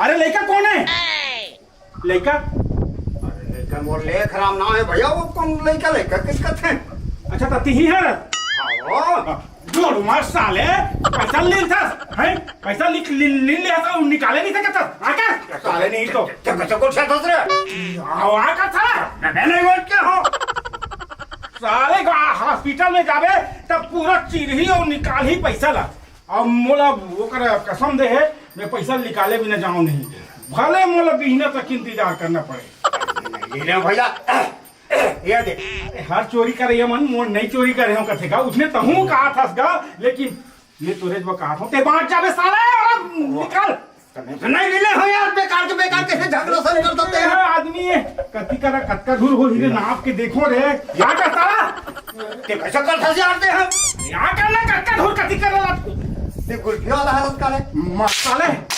अरे लड़का कौन है? लड़का लड़का मोर लेख राम नाम है भैया। वो कौन लड़का लड़का किसका थे? अच्छा तती ही है आओ जोड़ मार साले पैसा ले था है पैसा ले था निकाले नहीं था क्या आकर साले नहीं तो क्या कैसे को छत रे आकर था मैं नहीं बोल क्या हो साले का हॉस्पिटल में जावे तब पूरा चिरही और निकाल ही पैसा ला। अब मोला वो कर कसम दे है मैं पैसा निकाले भी न जाऊं नहीं भले मोला महीने तक इंतजार करना पड़े। ले भैया ये दे हर चोरी करे मन मोर नहीं चोरी करे हो कथे का उसने तहू कहा था गा लेकिन ये तोरे जो कहा था ते बांट जावे साले और निकाल नहीं मिले हो यार बेकार कैसे झगड़ा सन कर देते हैं आदमी कति करा कटका धूल हो हीरे नाप के देखो रे यहाँ का साला ते कैसे कर फंसे आते हैं यहाँ का ना कटका धूल कति करा ते गुल्फी वाला हालत का है साले